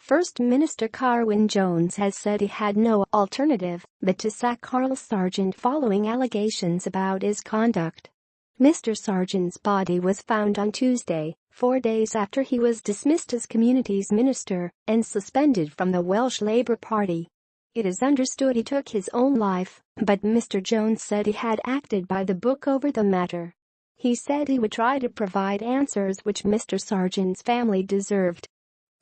First Minister Carwyn Jones has said he had no alternative but to sack Carl Sargeant following allegations about his conduct. Mr Sargeant's body was found on Tuesday, 4 days after he was dismissed as Communities Minister and suspended from the Welsh Labour Party. It is understood he took his own life, but Mr Jones said he had acted by the book over the matter. He said he would try to provide answers which Mr Sargeant's family deserved.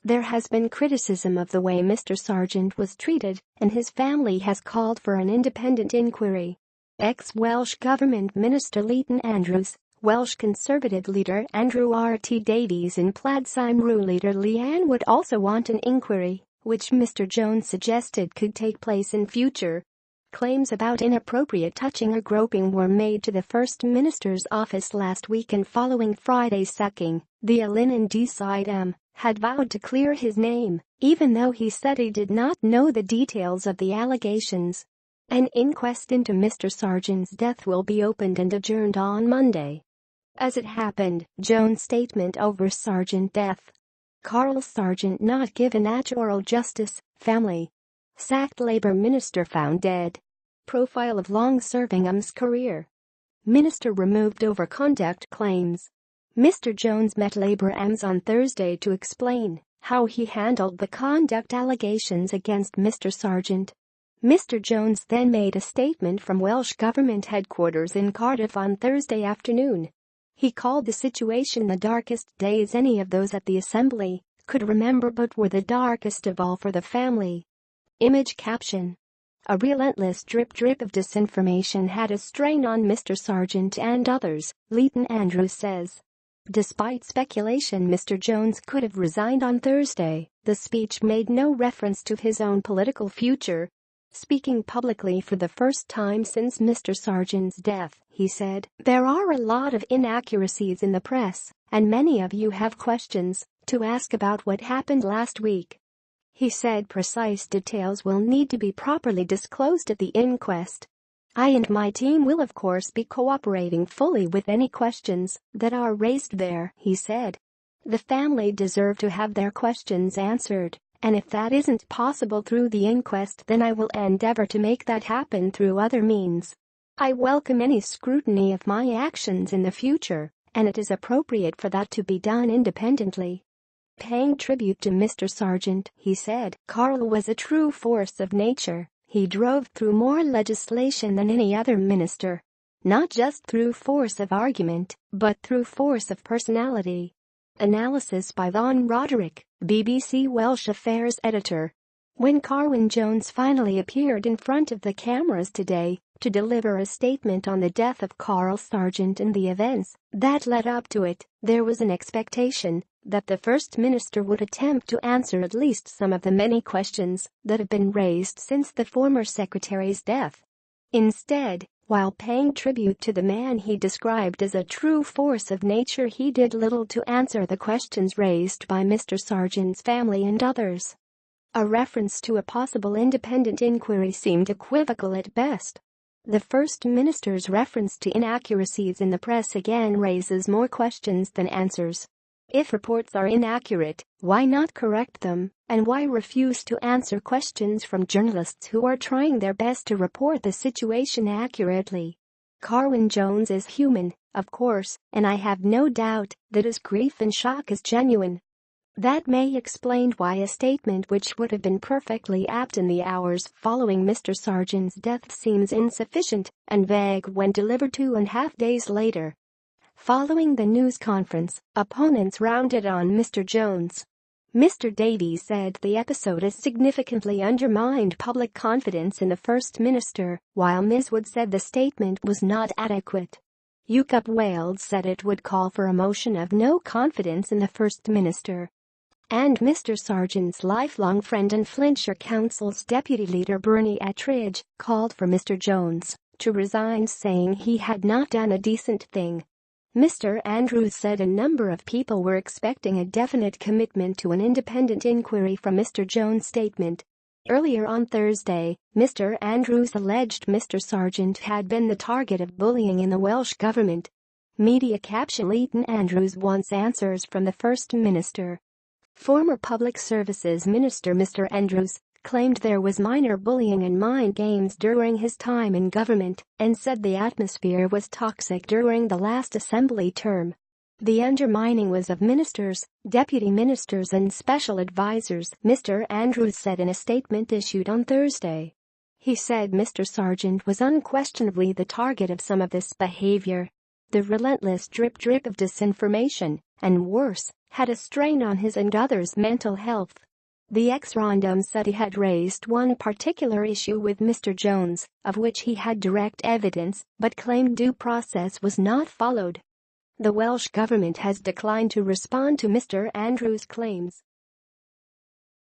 There has been criticism of the way Mr Sargeant was treated, and his family has called for an independent inquiry. Ex-Welsh Government Minister Leighton Andrews, Welsh Conservative leader Andrew R.T. Davies and Plaid Cymru leader Leanne Wood also want an inquiry, which Mr Jones suggested could take place in future. Claims about inappropriate touching or groping were made to the First Minister's office last week, and following Friday's sacking, the Alyn and Deeside AM had vowed to clear his name, even though he said he did not know the details of the allegations. An inquest into Mr Sargeant's death will be opened and adjourned on Monday. As it happened, Jones' statement over Sargeant death. Carl Sargeant not given natural justice, family. Sacked Labour Minister found dead. Profile of long-serving UM's career. Minister removed over conduct claims. Mr Jones met Labour MPs on Thursday to explain how he handled the conduct allegations against Mr Sargeant. Mr Jones then made a statement from Welsh Government headquarters in Cardiff on Thursday afternoon. He called the situation the darkest days any of those at the Assembly could remember, but were the darkest of all for the family. Image caption. A relentless drip of disinformation had a strain on Mr Sargeant and others, Leighton Andrews says. Despite speculation Mr Jones could have resigned on Thursday, the speech made no reference to his own political future. Speaking publicly for the first time since Mr Sargeant's death, he said, "There are a lot of inaccuracies in the press, and many of you have questions to ask about what happened last week." He said precise details will need to be properly disclosed at the inquest. "I and my team will of course be cooperating fully with any questions that are raised there," he said. "The family deserve to have their questions answered, and if that isn't possible through the inquest, then I will endeavour to make that happen through other means. I welcome any scrutiny of my actions in the future, and it is appropriate for that to be done independently." Paying tribute to Mr Sargeant, he said, "Carl was a true force of nature. He drove through more legislation than any other minister. Not just through force of argument, but through force of personality." Analysis by Vaughan Roderick, BBC Welsh Affairs editor. When Carwyn Jones finally appeared in front of the cameras today to deliver a statement on the death of Carl Sargeant and the events that led up to it, there was an expectation that the First Minister would attempt to answer at least some of the many questions that have been raised since the former Secretary's death. Instead, while paying tribute to the man he described as a true force of nature, he did little to answer the questions raised by Mr Sargeant's family and others. A reference to a possible independent inquiry seemed equivocal at best. The First Minister's reference to inaccuracies in the press again raises more questions than answers. If reports are inaccurate, why not correct them, and why refuse to answer questions from journalists who are trying their best to report the situation accurately? Carwyn Jones is human, of course, and I have no doubt that his grief and shock is genuine. That may explain why a statement which would have been perfectly apt in the hours following Mr Sargeant's death seems insufficient and vague when delivered 2.5 days later. Following the news conference, opponents rounded on Mr Jones. Mr Davies said the episode has significantly undermined public confidence in the First Minister, while Ms Wood said the statement was not adequate. UKIP Wales said it would call for a motion of no confidence in the First Minister. And Mr Sargeant's lifelong friend and Flintshire Council's deputy leader Bernie Attridge called for Mr Jones to resign, saying he had not done a decent thing. Mr Andrews said a number of people were expecting a definite commitment to an independent inquiry from Mr Jones' statement. Earlier on Thursday, Mr Andrews alleged Mr Sargeant had been the target of bullying in the Welsh Government. Media caption: Leighton Andrews wants answers from the First Minister. Former Public Services Minister Mr Andrews claimed there was minor bullying and mind games during his time in government and said the atmosphere was toxic during the last assembly term. The undermining was of ministers, deputy ministers and special advisers, Mr Andrews said in a statement issued on Thursday. He said Mr Sargeant was unquestionably the target of some of this behavior. The relentless drip of disinformation, and worse, had a strain on his and others' mental health. The ex-rondom said he had raised one particular issue with Mr Jones, of which he had direct evidence, but claimed due process was not followed. The Welsh Government has declined to respond to Mr Andrews' claims.